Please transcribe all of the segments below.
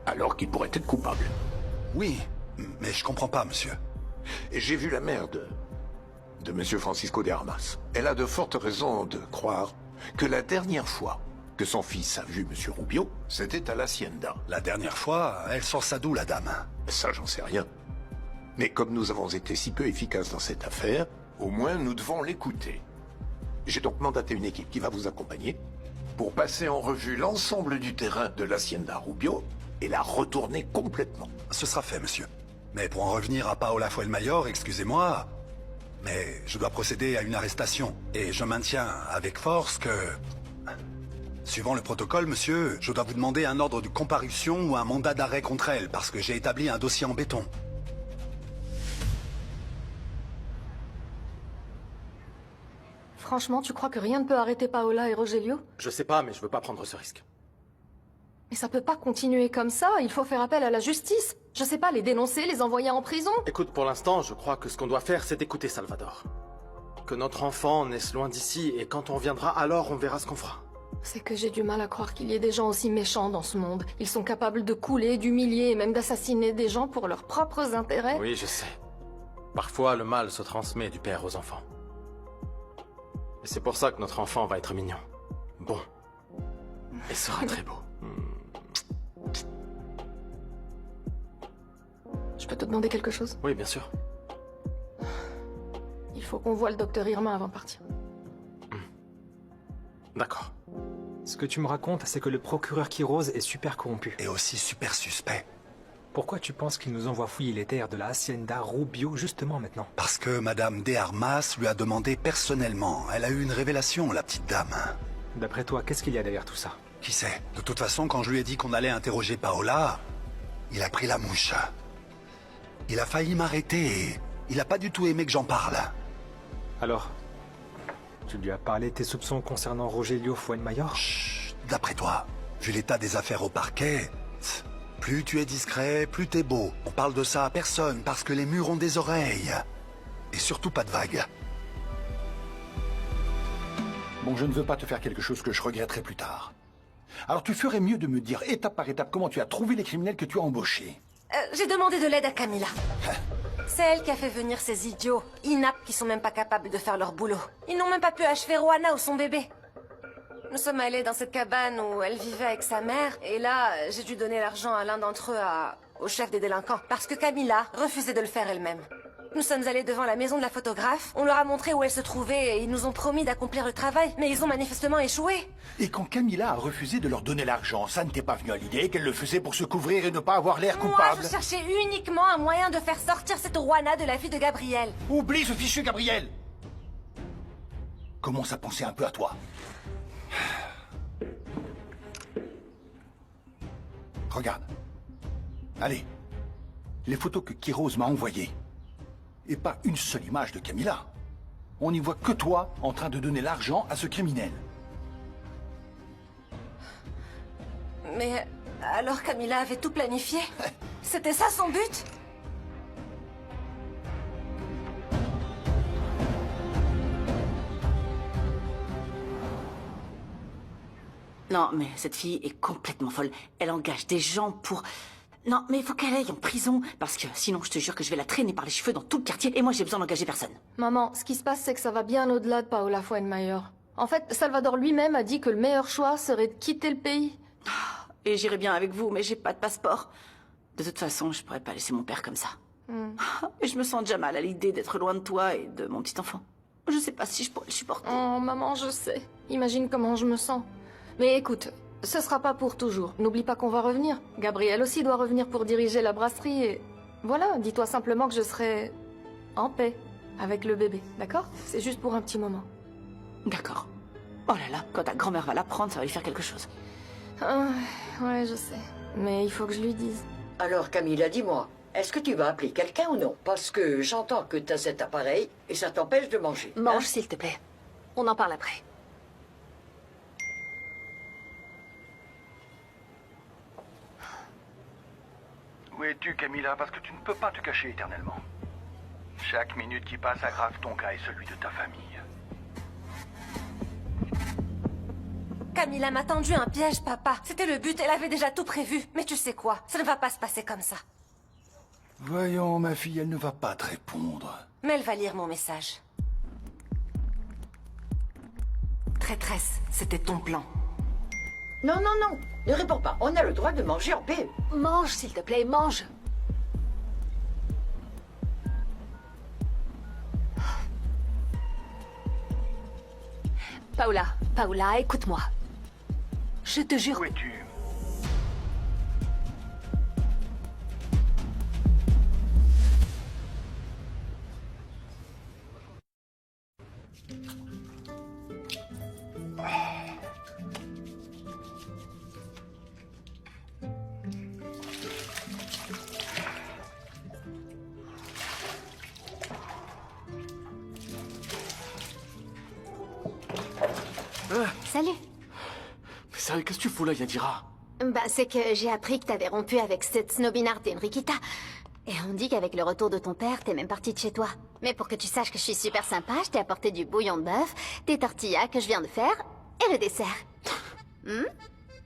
alors qu'il pourrait être coupable. Oui, mais je comprends pas, monsieur. Et j'ai vu la mère de Monsieur Francisco de Armas. Elle a de fortes raisons de croire que la dernière fois que son fils a vu Monsieur Rubio, c'était à l'Hacienda. La dernière fois, elle sort ça d'où, la dame? Ça, j'en sais rien. Mais comme nous avons été si peu efficaces dans cette affaire, au moins nous devons l'écouter. J'ai donc mandaté une équipe qui va vous accompagner pour passer en revue l'ensemble du terrain de l'Hacienda Rubio et la retourner complètement. Ce sera fait, monsieur. Mais pour en revenir à Paola Fuenmayor, excusez-moi, mais je dois procéder à une arrestation. Et je maintiens avec force que... Suivant le protocole, monsieur, je dois vous demander un ordre de comparution ou un mandat d'arrêt contre elle, parce que j'ai établi un dossier en béton. Franchement, tu crois que rien ne peut arrêter Paola et Rogelio? Je sais pas, mais je veux pas prendre ce risque. Mais ça peut pas continuer comme ça, il faut faire appel à la justice. Je sais pas, les dénoncer, les envoyer en prison? Écoute, pour l'instant, je crois que ce qu'on doit faire, c'est d'écouter Salvador. Que notre enfant naisse loin d'ici, et quand on viendra, alors on verra ce qu'on fera. C'est que j'ai du mal à croire qu'il y ait des gens aussi méchants dans ce monde. Ils sont capables de couler, d'humilier et même d'assassiner des gens pour leurs propres intérêts. Oui, je sais. Parfois, le mal se transmet du père aux enfants. Et c'est pour ça que notre enfant va être mignon. Bon. Et sera très beau. Je peux te demander quelque chose? Oui, bien sûr. Il faut qu'on voie le docteur Irma avant de partir. D'accord. Ce que tu me racontes, c'est que le procureur Quiroz est super corrompu. Et aussi super suspect. Pourquoi tu penses qu'il nous envoie fouiller les terres de la Hacienda Rubio justement maintenant? Parce que Madame de Armas lui a demandé personnellement. Elle a eu une révélation, la petite dame. D'après toi, qu'est-ce qu'il y a derrière tout ça? Qui sait? De toute façon, quand je lui ai dit qu'on allait interroger Paola, il a pris la mouche. Il a failli m'arrêter et il a pas du tout aimé que j'en parle. Alors, tu lui as parlé de tes soupçons concernant Rogelio Fuenmayor? Chut, d'après toi, vu l'état des affaires au parquet, plus tu es discret, plus t'es beau. On parle de ça à personne parce que les murs ont des oreilles. Et surtout pas de vagues. Bon, je ne veux pas te faire quelque chose que je regretterai plus tard. Alors tu ferais mieux de me dire étape par étape comment tu as trouvé les criminels que tu as embauchés. J'ai demandé de l'aide à Camila. C'est elle qui a fait venir ces idiots, inaptes, qui sont même pas capables de faire leur boulot. Ils n'ont même pas pu achever Roana ou son bébé. Nous sommes allés dans cette cabane où elle vivait avec sa mère, et là, j'ai dû donner l'argent à l'un d'entre eux au chef des délinquants, parce que Camila refusait de le faire elle-même. Nous sommes allés devant la maison de la photographe, on leur a montré où elle se trouvait et ils nous ont promis d'accomplir le travail, mais ils ont manifestement échoué. Et quand Camila a refusé de leur donner l'argent, ça ne t'est pas venu à l'idée qu'elle le faisait pour se couvrir et ne pas avoir l'air coupable? Moi, je cherchais uniquement un moyen de faire sortir cette Roana de la vie de Gabriel. Oublie ce fichu Gabriel! Commence à penser un peu à toi. Regarde. Allez. Les photos que Quiroz m'a envoyées. Et pas une seule image de Camila. On n'y voit que toi en train de donner l'argent à ce criminel. Mais alors Camila avait tout planifié? C'était ça son but? Non, mais cette fille est complètement folle. Elle engage des gens pour... Non, mais il faut qu'elle aille en prison, parce que sinon je te jure que je vais la traîner par les cheveux dans tout le quartier, et moi j'ai besoin d'engager personne. Maman, ce qui se passe, c'est que ça va bien au-delà de Paola Fuenmayor. En fait, Salvador lui-même a dit que le meilleur choix serait de quitter le pays. Et j'irai bien avec vous, mais j'ai pas de passeport. De toute façon, je pourrais pas laisser mon père comme ça. Et je me sens déjà mal à l'idée d'être loin de toi et de mon petit enfant. Je sais pas si je pourrais le supporter. Oh, maman, je sais. Imagine comment je me sens. Mais écoute, ce sera pas pour toujours. N'oublie pas qu'on va revenir. Gabriel aussi doit revenir pour diriger la brasserie et... Voilà, dis-toi simplement que je serai... en paix avec le bébé, d'accord? C'est juste pour un petit moment. D'accord. Oh là là, quand ta grand-mère va l'apprendre, ça va lui faire quelque chose. Ouais, je sais. Mais il faut que je lui dise. Alors Camilla, dis-moi, est-ce que tu vas appeler quelqu'un ou non? Parce que j'entends que t'as cet appareil et ça t'empêche de manger. Mange, s'il te plaît. On en parle après. Où es-tu, Camilla? Parce que tu ne peux pas te cacher éternellement. Chaque minute qui passe aggrave ton cas et celui de ta famille. Camilla m'a tendu un piège, papa. C'était le but, elle avait déjà tout prévu. Mais tu sais quoi? Ça ne va pas se passer comme ça. Voyons, ma fille, elle ne va pas te répondre. Mais elle va lire mon message. Traîtresse, c'était ton plan. Non, non, non. Ne réponds pas. On a le droit de manger en paix. Mange, s'il te plaît, mange. Paola, écoute-moi. Je te jure... Où es-tu? Salut. Mais sérieux, qu'est-ce que tu fous là, Yadira? Bah, c'est que j'ai appris que t'avais rompu avec cette snobinarde d'Enriquita. Et on dit qu'avec le retour de ton père, t'es même partie de chez toi. Mais pour que tu saches que je suis super sympa, je t'ai apporté du bouillon de bœuf, des tortillas que je viens de faire, et le dessert.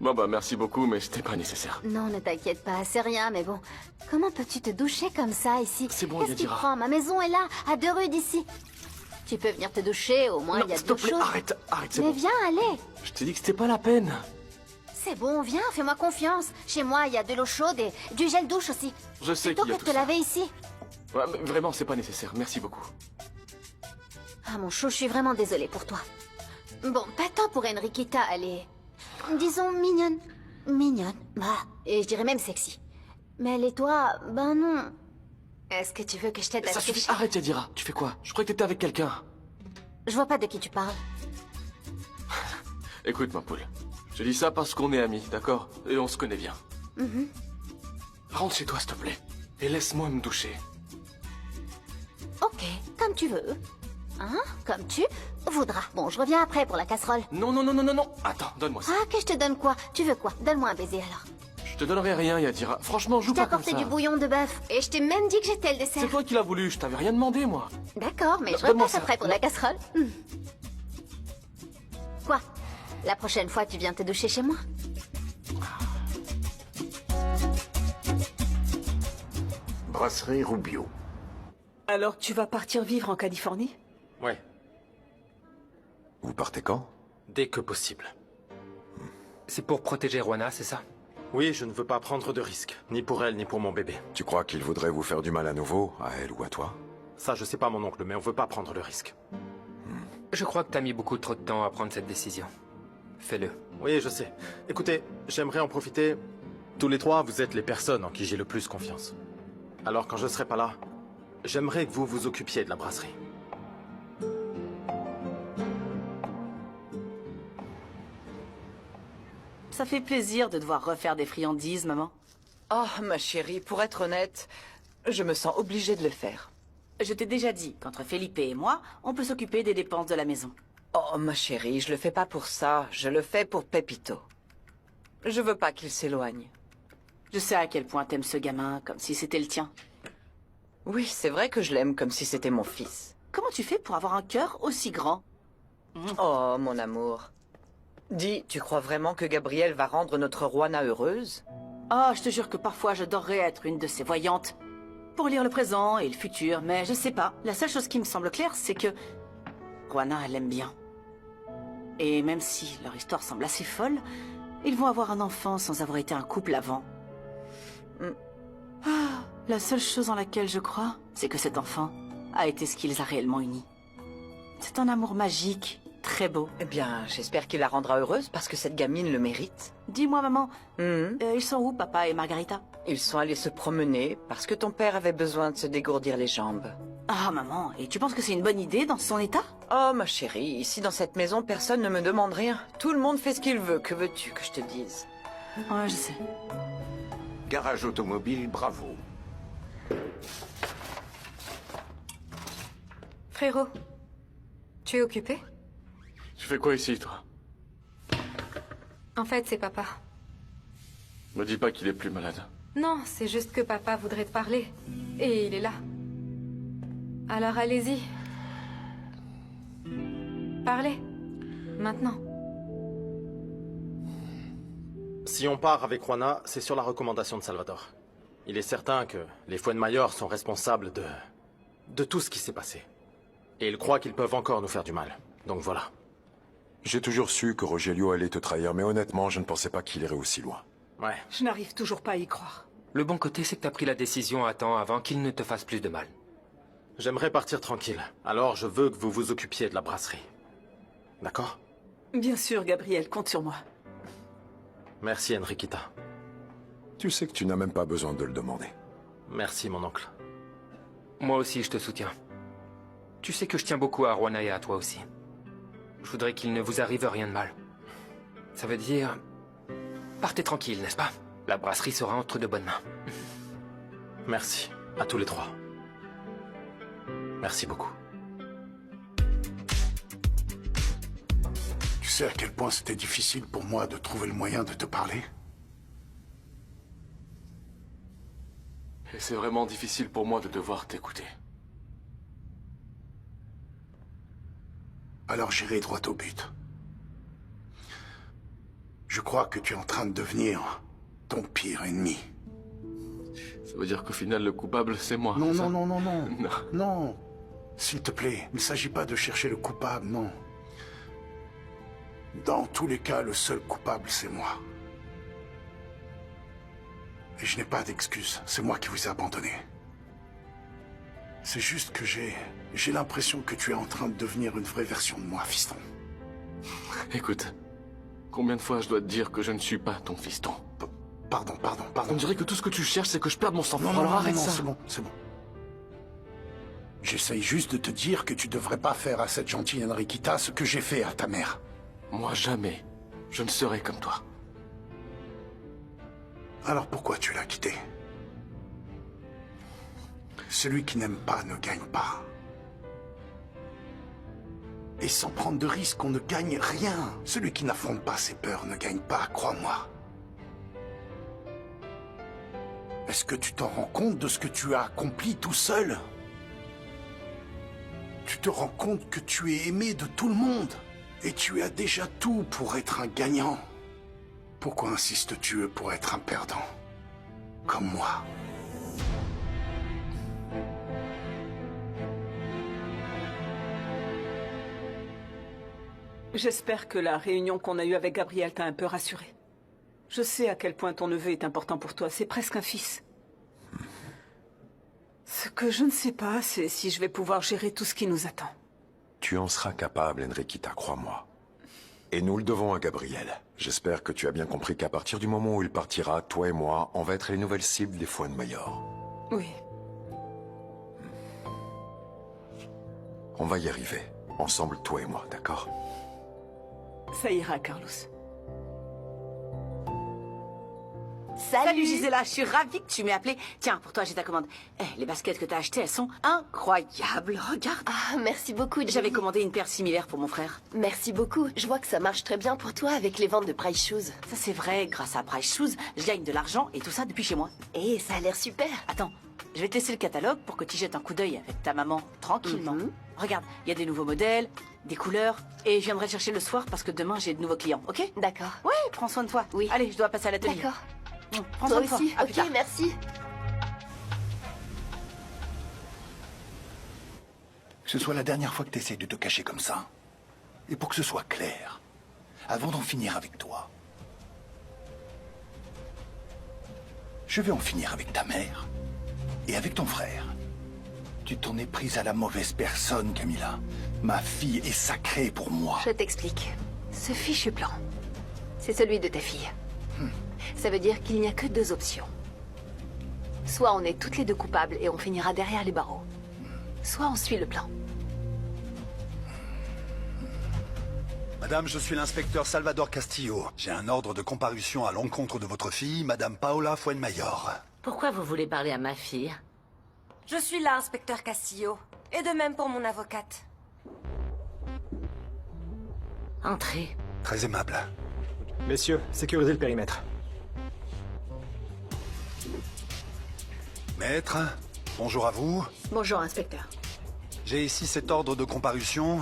Bon bah merci beaucoup, mais c'était pas nécessaire. Non, ne t'inquiète pas, c'est rien, mais bon. Comment peux-tu te doucher comme ça ici? C'est bon, Qu'est-ce qui Yadira. prend? Ma maison est là, à 2 rues d'ici. Tu peux venir te doucher, au moins Non, il y a s'il te deux plaît, choses. arrête, c'est Mais bon. viens, allez. Je t'ai dit que c'était pas la peine. C'est bon, viens, fais-moi confiance. Chez moi, il y a de l'eau chaude et du gel douche aussi. Je sais Plutôt qu'il y a que de tout te ça. laver ici. Ouais, mais vraiment, c'est pas nécessaire, merci beaucoup. Ah mon chou, je suis vraiment désolée pour toi. Bon, pas tant pour Enriquita, elle est... disons mignonne. Mignonne, bah, et je dirais même sexy. Mais elle et toi, ben non. Est-ce que tu veux que je t'aide à Ça te suffit, cacher? arrête Yadira, tu fais quoi? Je croyais que t'étais avec quelqu'un. Je vois pas de qui tu parles. Écoute ma poule, je dis ça parce qu'on est amis, d'accord? Et on se connaît bien. Rentre chez toi s'il te plaît, et laisse-moi me doucher. Ok, comme tu veux. Hein? Comme tu voudras. Bon, je reviens après pour la casserole. Non, non, non, non, non, non, attends, donne-moi ça. Ah, que je te donne quoi? Tu veux quoi? Donne-moi un baiser alors. Je te donnerai rien Yadira, franchement Je joue t'ai pas comme apporté ça. du bouillon de bœuf. Et je t'ai même dit que j'étais le dessert. C'est toi qui l'as voulu, je t'avais rien demandé moi. D'accord, mais je Donne-moi repasse ça. après pour la casserole. Quoi? La prochaine fois, tu viens te doucher chez moi? Brasserie Rubio. Alors tu vas partir vivre en Californie? Ouais, Vous partez quand? dès que possible. C'est pour protéger Juana, c'est ça? Oui, je ne veux pas prendre de risques, ni pour elle, ni pour mon bébé. Tu crois qu'il voudrait vous faire du mal à nouveau, à elle ou à toi? Ça, je sais pas, mon oncle, mais on veut pas prendre le risque. Je crois que t'as mis beaucoup trop de temps à prendre cette décision. Fais-le. Oui, je sais. Écoutez, j'aimerais en profiter. Tous les trois, vous êtes les personnes en qui j'ai le plus confiance. Alors, quand je serai pas là, j'aimerais que vous vous occupiez de la brasserie. Ça fait plaisir de devoir refaire des friandises, maman. Oh, ma chérie, pour être honnête, je me sens obligée de le faire. Je t'ai déjà dit qu'entre Felipe et moi, on peut s'occuper des dépenses de la maison. Oh, ma chérie, je le fais pas pour ça, je le fais pour Pepito. Je veux pas qu'il s'éloigne. Je sais à quel point t'aimes ce gamin, comme si c'était le tien. Oui, c'est vrai que je l'aime comme si c'était mon fils. Comment tu fais pour avoir un cœur aussi grand? Oh, mon amour. Dis, tu crois vraiment que Gabrielle va rendre notre Juana heureuse? Oh, je te jure que parfois j'adorerais être une de ces voyantes pour lire le présent et le futur, mais je sais pas. La seule chose qui me semble claire, c'est que Juana, elle l'aime bien. Et même si leur histoire semble assez folle, ils vont avoir un enfant sans avoir été un couple avant. Ah, la seule chose en laquelle je crois, c'est que cet enfant a été ce qui les a réellement unis. C'est un amour magique, très beau. Eh bien, j'espère qu'il la rendra heureuse parce que cette gamine le mérite. Dis-moi, maman, ils sont où, papa et Margarita? Ils sont allés se promener parce que ton père avait besoin de se dégourdir les jambes. Ah, maman, et tu penses que c'est une bonne idée dans son état? Oh, ma chérie, ici dans cette maison, personne ne me demande rien. Tout le monde fait ce qu'il veut. Que veux-tu que je te dise? Ouais, je sais. Garage automobile, bravo. Frérot, tu es occupé? Tu fais quoi ici, toi? En fait, c'est papa. Me dis pas qu'il est plus malade. Non, c'est juste que papa voudrait te parler. Et il est là. Alors allez-y. Parlez. Maintenant. Si on part avec Juana, c'est sur la recommandation de Salvador. Il est certain que les Fuenmayor sont responsables de tout ce qui s'est passé. Et ils croient qu'ils peuvent encore nous faire du mal. Donc voilà. J'ai toujours su que Rogelio allait te trahir, mais honnêtement, je ne pensais pas qu'il irait aussi loin. Ouais. Je n'arrive toujours pas à y croire. Le bon côté, c'est que t'as pris la décision à temps avant qu'il ne te fasse plus de mal. J'aimerais partir tranquille. Alors je veux que vous vous occupiez de la brasserie. D'accord? Bien sûr, Gabriel, compte sur moi. Merci, Enriquita. Tu sais que tu n'as même pas besoin de le demander. Merci, mon oncle. Moi aussi, je te soutiens. Tu sais que je tiens beaucoup à Juana et à toi aussi. Je voudrais qu'il ne vous arrive rien de mal. Ça veut dire... Partez tranquille, n'est-ce pas? La brasserie sera entre de bonnes mains. Merci, à tous les trois. Merci beaucoup. Tu sais à quel point c'était difficile pour moi de trouver le moyen de te parler? Et c'est vraiment difficile pour moi de devoir t'écouter. Alors j'irai droit au but. Je crois que tu es en train de devenir ton pire ennemi. Ça veut dire qu'au final, le coupable, c'est moi. Non, ça? non, non, non, non. Non. Non. S'il te plaît, il ne s'agit pas de chercher le coupable, non. Dans tous les cas, le seul coupable, c'est moi. Et je n'ai pas d'excuse. C'est moi qui vous ai abandonné. C'est juste que j'ai l'impression que tu es en train de devenir une vraie version de moi, fiston. Écoute, combien de fois je dois te dire que je ne suis pas ton fiston? Pardon. On dirait que tout ce que tu cherches, c'est que je perde mon sang-froid. Non, Alors arrête ça. c'est bon. J'essaye juste de te dire que tu devrais pas faire à cette gentille Enriquita ce que j'ai fait à ta mère. Moi, jamais. Je ne serai comme toi. Alors pourquoi tu l'as quitté? Celui qui n'aime pas ne gagne pas. Et sans prendre de risques, on ne gagne rien. Celui qui n'affronte pas ses peurs ne gagne pas, crois-moi. Est-ce que tu t'en rends compte de ce que tu as accompli tout seul? Tu te rends compte que tu es aimé de tout le monde. Et tu as déjà tout pour être un gagnant. Pourquoi insistes-tu pour être un perdant? Comme moi. J'espère que la réunion qu'on a eue avec Gabriel t'a un peu rassuré. Je sais à quel point ton neveu est important pour toi. C'est presque un fils. Ce que je ne sais pas, c'est si je vais pouvoir gérer tout ce qui nous attend. Tu en seras capable, Enriquita, crois-moi. Et nous le devons à Gabriel. J'espère que tu as bien compris qu'à partir du moment où il partira, toi et moi, on va être les nouvelles cibles des Fuenmayor. Oui. On va y arriver. Ensemble, toi et moi, d'accord? Ça ira, Carlos. Salut Gisela, je suis ravie que tu m'aies appelé. Tiens, pour toi, j'ai ta commande. Les baskets que t'as achetées, elles sont incroyables. Regarde. Ah, merci beaucoup, Jenny. J'avais commandé une paire similaire pour mon frère. Merci beaucoup. Je vois que ça marche très bien pour toi avec les ventes de Price Shoes. Ça, c'est vrai. Grâce à Price Shoes, je gagne de l'argent et tout ça depuis chez moi. Et ça a l'air super. Attends, je vais te laisser le catalogue pour que tu jettes un coup d'œil avec ta maman tranquillement. Regarde, il y a des nouveaux modèles, des couleurs, et je viendrai le chercher le soir parce que demain, j'ai de nouveaux clients, ok? D'accord. Ouais, prends soin de toi. Oui. Allez, je dois passer à l'atelier. D'accord. Prends Toi soin de toi. aussi. À plus Ok, tard. merci. Que ce soit la dernière fois que tu essaies de te cacher comme ça. Et pour que ce soit clair, avant d'en finir avec toi, je vais en finir avec ta mère et avec ton frère. Tu t'en es prise à la mauvaise personne, Camilla. Ma fille est sacrée pour moi. Je t'explique. Ce fichu plan, c'est celui de ta fille. Ça veut dire qu'il n'y a que deux options. Soit on est toutes les deux coupables et on finira derrière les barreaux. Soit on suit le plan. Madame, je suis l'inspecteur Salvador Castillo. J'ai un ordre de comparution à l'encontre de votre fille, Madame Paola Fuenmayor. Pourquoi vous voulez parler à ma fille? Je suis là, inspecteur Castillo. Et de même pour mon avocate. Entrez. Très aimable. Messieurs, sécurisez le périmètre. Maître, bonjour à vous. Bonjour, inspecteur. J'ai ici cet ordre de comparution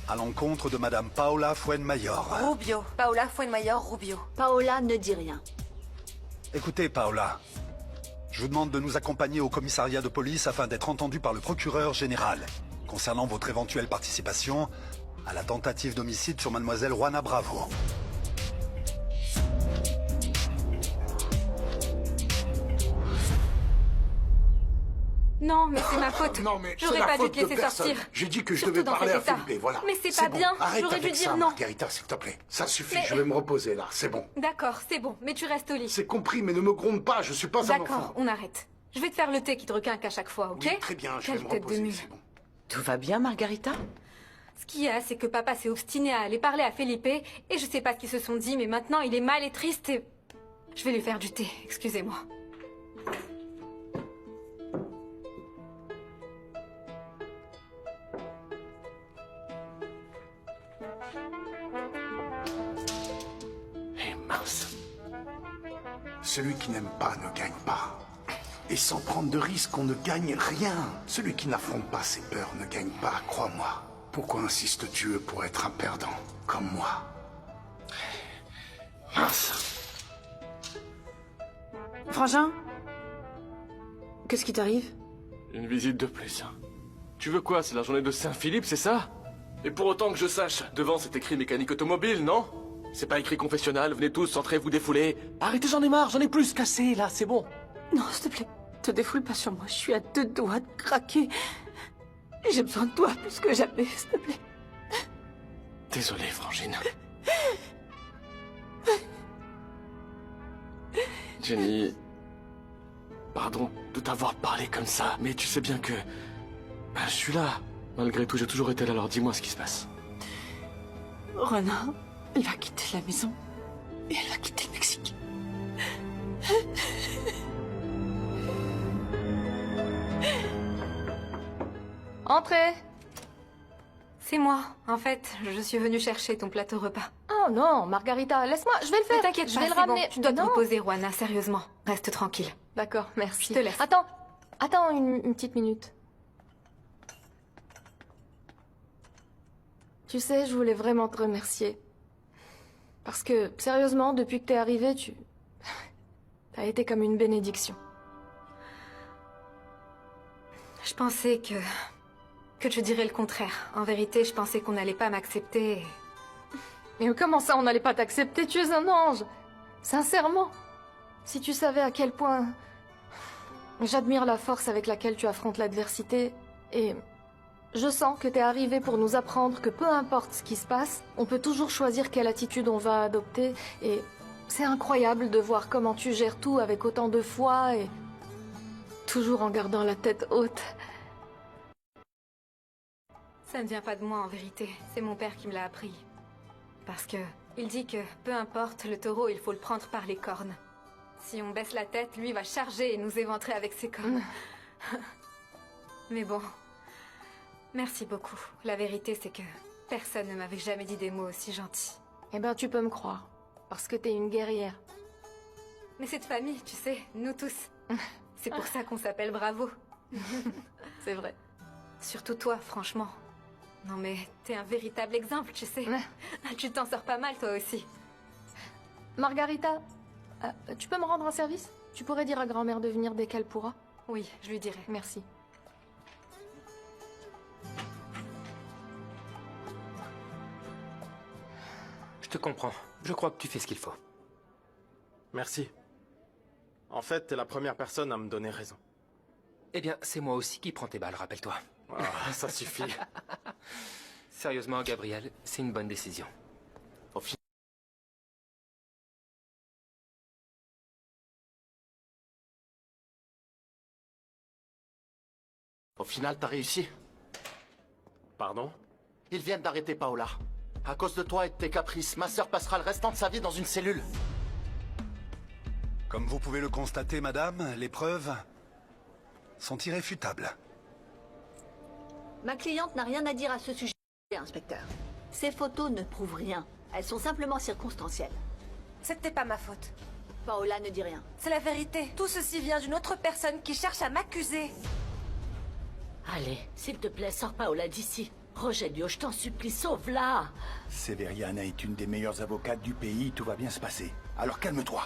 à l'encontre de Madame Paola Fuenmayor. Rubio. Paola Fuenmayor Rubio. Paola ne dit rien. Écoutez, Paola, je vous demande de nous accompagner au commissariat de police afin d'être entendu par le procureur général concernant votre éventuelle participation à la tentative d'homicide sur Mademoiselle Juana Bravo. Non, mais c'est ma faute. Non, mais c'est j'aurais la pas dû faute te de laisser personne. sortir. J'ai dit que je Surtout devais dans parler cet à état. Felipe, voilà. Mais c'est pas bon. bien. Arrête J'aurais dû avec dire ça, non. Margarita, s'il te plaît. Ça suffit, Mais- je vais me reposer là, c'est bon. D'accord, c'est bon, mais tu restes au lit. C'est compris, mais ne me gronde pas, je suis pas un enfant. D'accord, on arrête. Je vais te faire le thé qui te requinque à chaque fois, ok? Oui, très bien, je vais Quelle me tête de reposer, mule. c'est bon. Tout va bien, Margarita? Ce qu'il y a, c'est que papa s'est obstiné à aller parler à Felipe, et je sais pas ce qu'ils se sont dit, mais maintenant il est mal et triste et... Je vais lui faire du thé, excusez-moi. Eh mince. Celui qui n'aime pas ne gagne pas. Et sans prendre de risques, on ne gagne rien. Celui qui n'affronte pas ses peurs ne gagne pas, crois-moi. Pourquoi insistes-tu pour être un perdant, comme moi? Mince. Frangin? Qu'est-ce qui t'arrive? Une visite de plus. Tu veux quoi? C'est la journée de Saint-Philippe, c'est ça? Et pour autant que je sache, devant c'est écrit mécanique automobile, non? C'est pas écrit confessionnal, venez tous, entrez, vous défoulez. Arrêtez, j'en ai marre, j'en ai plus cassé, là, c'est bon. Non, s'il te plaît, te défoule pas sur moi. Je suis à 2 doigts de craquer. J'ai besoin de toi plus que jamais, s'il te plaît. Désolé, Frangine. Jenny... Pardon de t'avoir parlé comme ça, mais tu sais bien que... Ben, je suis là. Malgré tout, j'ai toujours été là, alors dis-moi ce qui se passe. Rona, elle va quitter la maison. Et elle va quitter le Mexique. Entrez. C'est moi. En fait, je suis venue chercher ton plateau repas. Oh non, Margarita, laisse-moi, je vais le faire. Ne t'inquiète je pas, vais le c'est ramener. bon. Tu dois te Non. reposer, Juana, sérieusement. Reste tranquille. D'accord, merci. Je te laisse. Attends une petite minute. Tu sais, je voulais vraiment te remercier. Parce que, sérieusement, depuis que t'es arrivé, t'as été comme une bénédiction. Je pensais que tu dirais le contraire. En vérité, je pensais qu'on n'allait pas m'accepter. Mais comment ça, on n'allait pas t'accepter? Tu es un ange. Sincèrement. Si tu savais à quel point... J'admire la force avec laquelle tu affrontes l'adversité. Et je sens que t'es arrivé pour nous apprendre que peu importe ce qui se passe, on peut toujours choisir quelle attitude on va adopter. Et c'est incroyable de voir comment tu gères tout avec autant de foi et... toujours en gardant la tête haute. Ça ne vient pas de moi, en vérité. C'est mon père qui me l'a appris. Parce que il dit que, peu importe, le taureau, il faut le prendre par les cornes. Si on baisse la tête, lui va charger et nous éventrer avec ses cornes. Mais bon, merci beaucoup. La vérité, c'est que personne ne m'avait jamais dit des mots aussi gentils. Eh ben, tu peux me croire. Parce que t'es une guerrière. Mais cette famille, tu sais, nous tous. C'est pour ça qu'on s'appelle Bravo. C'est vrai. Surtout toi, franchement. Non mais, t'es un véritable exemple, tu sais. Tu t'en sors pas mal, toi aussi. Margarita, tu peux me rendre un service? Tu pourrais dire à grand-mère de venir dès qu'elle pourra? Oui, je lui dirai. Merci. Je te comprends. Je crois que tu fais ce qu'il faut. Merci. En fait, t'es la première personne à me donner raison. Eh bien, c'est moi aussi qui prends tes balles, rappelle-toi. Ah, ça suffit. Sérieusement, Gabriel, c'est une bonne décision. Au final, t'as réussi. Pardon? Ils viennent d'arrêter Paola. À cause de toi et de tes caprices, ma sœur passera le restant de sa vie dans une cellule. Comme vous pouvez le constater, madame, les preuves sont irréfutables. Ma cliente n'a rien à dire à ce sujet, inspecteur. Ces photos ne prouvent rien. Elles sont simplement circonstancielles. C'était pas ma faute. Paola ne dit rien. C'est la vérité. Tout ceci vient d'une autre personne qui cherche à m'accuser. Allez, s'il te plaît, sors Paola d'ici. Rogelio, je t'en supplie, sauve-la. Severiana est une des meilleures avocates du pays, tout va bien se passer. Alors calme-toi.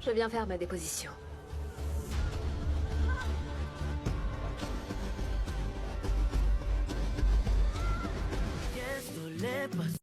Je viens faire ma déposition.